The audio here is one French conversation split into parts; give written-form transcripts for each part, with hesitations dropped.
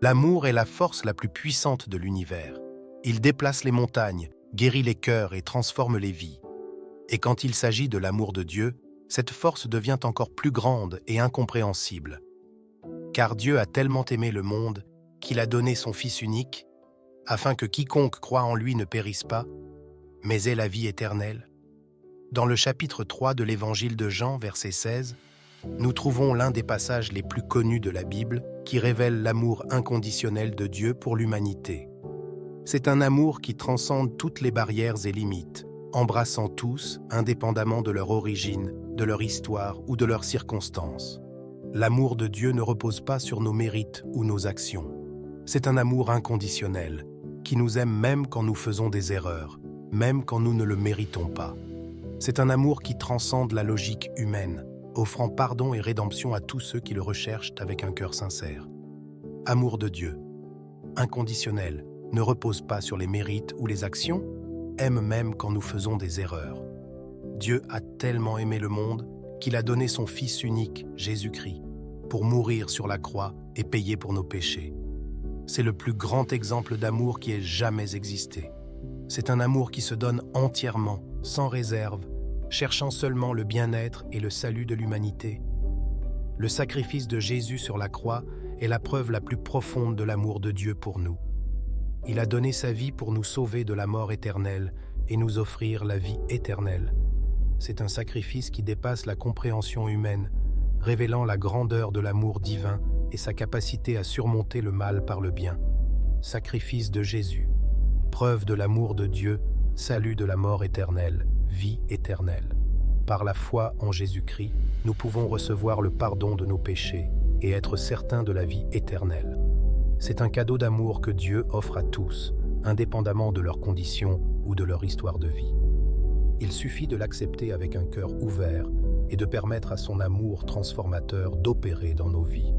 L'amour est la force la plus puissante de l'univers. Il déplace les montagnes, guérit les cœurs et transforme les vies. Et quand il s'agit de l'amour de Dieu, cette force devient encore plus grande et incompréhensible. Car Dieu a tellement aimé le monde qu'il a donné son Fils unique, afin que quiconque croit en lui ne périsse pas, mais ait la vie éternelle. Dans le chapitre 3 de l'Évangile de Jean, verset 16, nous trouvons l'un des passages les plus connus de la Bible qui révèle l'amour inconditionnel de Dieu pour l'humanité. C'est un amour qui transcende toutes les barrières et limites, embrassant tous, indépendamment de leur origine, de leur histoire ou de leurs circonstances. L'amour de Dieu ne repose pas sur nos mérites ou nos actions. C'est un amour inconditionnel, qui nous aime même quand nous faisons des erreurs, même quand nous ne le méritons pas. C'est un amour qui transcende la logique humaine, offrant pardon et rédemption à tous ceux qui le recherchent avec un cœur sincère. Amour de Dieu, inconditionnel, ne repose pas sur les mérites ou les actions, aime même quand nous faisons des erreurs. Dieu a tellement aimé le monde qu'il a donné son Fils unique, Jésus-Christ, pour mourir sur la croix et payer pour nos péchés. C'est le plus grand exemple d'amour qui ait jamais existé. C'est un amour qui se donne entièrement, sans réserve, cherchant seulement le bien-être et le salut de l'humanité. Le sacrifice de Jésus sur la croix est la preuve la plus profonde de l'amour de Dieu pour nous. Il a donné sa vie pour nous sauver de la mort éternelle et nous offrir la vie éternelle. C'est un sacrifice qui dépasse la compréhension humaine, révélant la grandeur de l'amour divin et sa capacité à surmonter le mal par le bien. Sacrifice de Jésus, preuve de l'amour de Dieu, salut de la mort éternelle, vie éternelle. Par la foi en Jésus-Christ, nous pouvons recevoir le pardon de nos péchés et être certains de la vie éternelle. C'est un cadeau d'amour que Dieu offre à tous, indépendamment de leurs conditions ou de leur histoire de vie. Il suffit de l'accepter avec un cœur ouvert et de permettre à son amour transformateur d'opérer dans nos vies.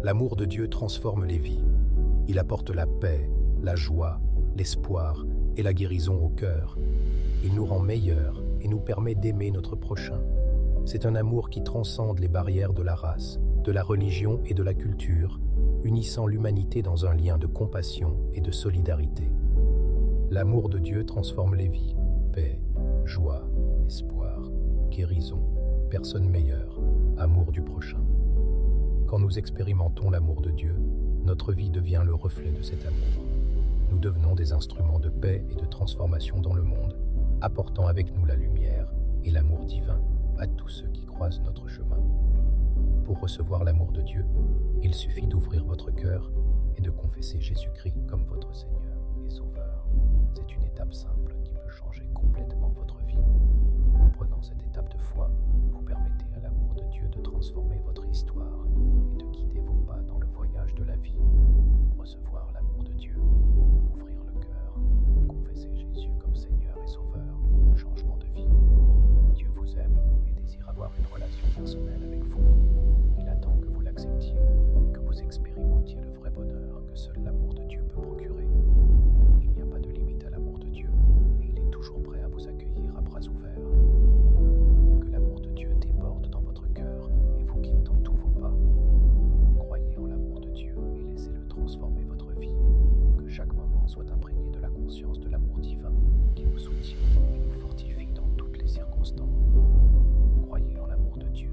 L'amour de Dieu transforme les vies. Il apporte la paix, la joie, l'espoir et la guérison au cœur. Il nous rend meilleurs et nous permet d'aimer notre prochain. C'est un amour qui transcende les barrières de la race, de la religion et de la culture, unissant l'humanité dans un lien de compassion et de solidarité. L'amour de Dieu transforme les vies. Paix, joie, espoir, guérison, personne meilleure, amour du prochain. Quand nous expérimentons l'amour de Dieu, notre vie devient le reflet de cet amour. Nous devenons des instruments de paix et de transformation dans le monde, apportant avec nous la lumière et l'amour divin à tous ceux qui croisent notre chemin. Pour recevoir l'amour de Dieu, il suffit d'ouvrir votre cœur et de confesser Jésus-Christ comme votre Seigneur et Sauveur. C'est une étape simple qui peut changer complètement votre vie. En prenant cette étape de foi, vous permettez à l'amour de Dieu de transformer votre histoire et de guider vos pas dans le voyage de la vie. Recevoir l'amour de Dieu, ouvrir le cœur, confesser Jésus comme Seigneur et Sauveur, changement de vie. Dieu vous aime et désire avoir une relation personnelle avec vous. Il attend que vous l'acceptiez, que vous expérimentiez le vrai bonheur que seul l'amour de Dieu peut procurer. Il n'y a pas de limite à l'amour de Dieu et il est toujours prêt à vous accueillir à bras ouverts. Que l'amour de Dieu déborde dans votre cœur et vous guide dans tous vos pas. Croyez en l'amour de Dieu et laissez-le transformer votre vie. Que chaque moment soit imprégné de la conscience de l'amour divin qui nous soutient et nous fortifie dans toutes les circonstances. Croyez en l'amour de Dieu,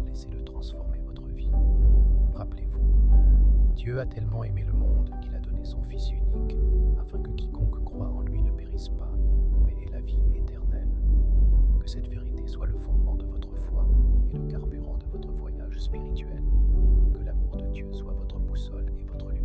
laissez-le transformer votre vie. Rappelez-vous, Dieu a tellement aimé le monde qu'il a donné son Fils unique, afin que quiconque croit en lui ne périsse pas, mais ait la vie éternelle. Que cette vérité soit le fondement de votre foi et le carburant de votre voyage spirituel. Que l'amour de Dieu soit votre boussole et votre lumière.